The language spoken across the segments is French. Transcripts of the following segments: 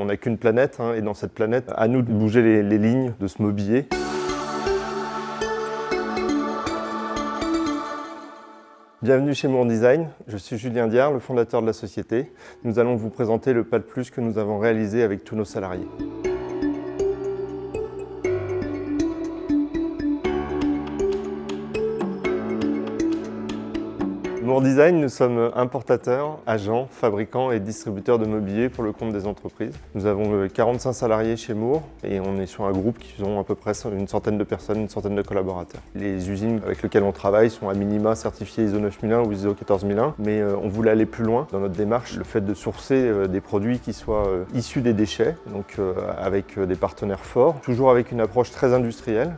n'a qu'une planète, et dans cette planète, à nous de bouger les lignes de ce mobilier. Bienvenue chez Moore Design, je suis Julien Diard, le fondateur de la société. Nous allons vous présenter le pas de plus que nous avons réalisé avec tous nos salariés. Moore Design, nous sommes importateurs, agents, fabricants et distributeurs de mobilier pour le compte des entreprises. Nous avons 45 salariés chez Moore et on est sur un groupe qui ont à peu près une centaine de personnes, une centaine de collaborateurs. Les usines avec lesquelles on travaille sont à minima certifiées ISO 9001 ou ISO 14001, mais on voulait aller plus loin dans notre démarche. Le fait de sourcer des produits qui soient issus des déchets, donc avec des partenaires forts, toujours avec une approche très industrielle.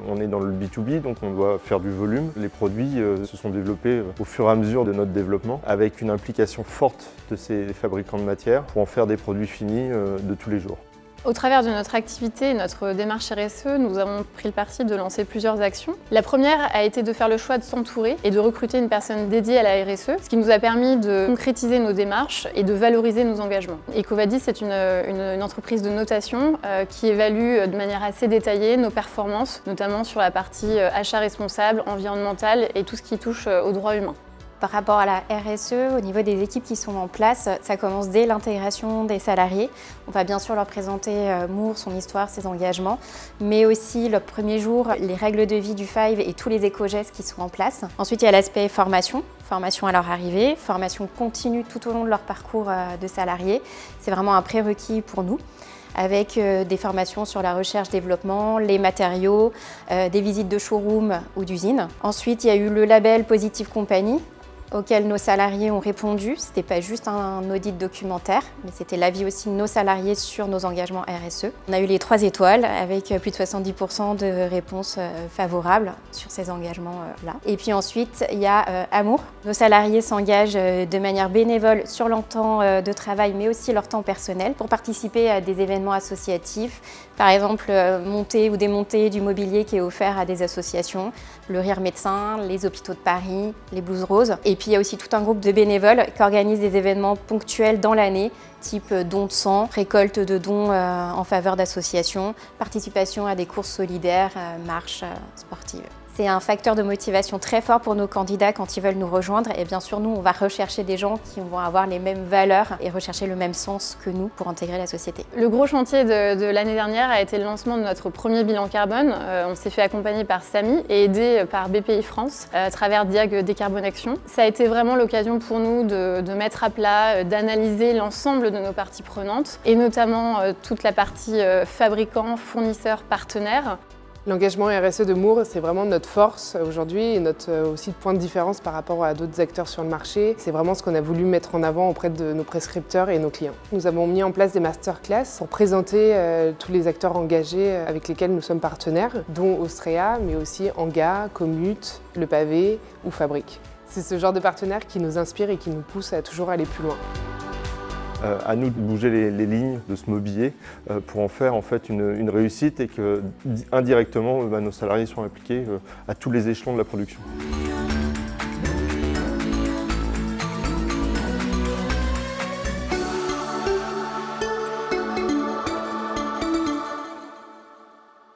On est dans le B2B, donc on doit faire du volume. Les produits se sont développés au fur et à mesure de notre développement, avec une implication forte de ces fabricants de matière pour en faire des produits finis de tous les jours. Au travers de notre activité et notre démarche RSE, nous avons pris le parti de lancer plusieurs actions. La première a été de faire le choix de s'entourer et de recruter une personne dédiée à la RSE, ce qui nous a permis de concrétiser nos démarches et de valoriser nos engagements. EcoVadis, c'est une entreprise de notation qui évalue de manière assez détaillée nos performances, notamment sur la partie achat responsable, environnemental et tout ce qui touche aux droits humains. Par rapport à la RSE, au niveau des équipes qui sont en place, ça commence dès l'intégration des salariés. On va bien sûr leur présenter Moore, son histoire, ses engagements, mais aussi le premier jour, les règles de vie du Five et tous les éco-gestes qui sont en place. Ensuite, il y a l'aspect formation à leur arrivée, formation continue tout au long de leur parcours de salariés. C'est vraiment un prérequis pour nous, avec des formations sur la recherche-développement, les matériaux, des visites de showroom ou d'usine. Ensuite, il y a eu le label Positive Company, auquel nos salariés ont répondu. Ce n'était pas juste un audit documentaire, mais c'était l'avis aussi de nos salariés sur nos engagements RSE. On a eu les 3 étoiles avec plus de 70% de réponses favorables sur ces engagements-là. Et puis ensuite, il y a Amour. Nos salariés s'engagent de manière bénévole sur leur temps de travail, mais aussi leur temps personnel pour participer à des événements associatifs. Par exemple, monter ou démonter du mobilier qui est offert à des associations, le Rire Médecin, les Hôpitaux de Paris, les Blues Roses. Et puis il y a aussi tout un groupe de bénévoles qui organisent des événements ponctuels dans l'année, type don de sang, récolte de dons en faveur d'associations, participation à des courses solidaires, marches sportives. C'est un facteur de motivation très fort pour nos candidats quand ils veulent nous rejoindre. Et bien sûr, nous, on va rechercher des gens qui vont avoir les mêmes valeurs et rechercher le même sens que nous pour intégrer la société. Le gros chantier de l'année dernière a été le lancement de notre premier bilan carbone. On s'est fait accompagner par Samy et aidé par BPI France à travers Diag Décarbonation. Ça a été vraiment l'occasion pour nous de mettre à plat, d'analyser l'ensemble de nos parties prenantes et notamment toute la partie fabricants, fournisseurs, partenaires. L'engagement RSE de Moore, c'est vraiment notre force aujourd'hui et notre aussi point de différence par rapport à d'autres acteurs sur le marché. C'est vraiment ce qu'on a voulu mettre en avant auprès de nos prescripteurs et nos clients. Nous avons mis en place des masterclass pour présenter tous les acteurs engagés avec lesquels nous sommes partenaires, dont Austrea, mais aussi Anga, Commute, Le Pavé ou Fabrique. C'est ce genre de partenaires qui nous inspire et qui nous pousse à toujours aller plus loin. À nous de bouger les lignes de ce mobilier pour en faire en fait une réussite et que indirectement nos salariés sont impliqués à tous les échelons de la production.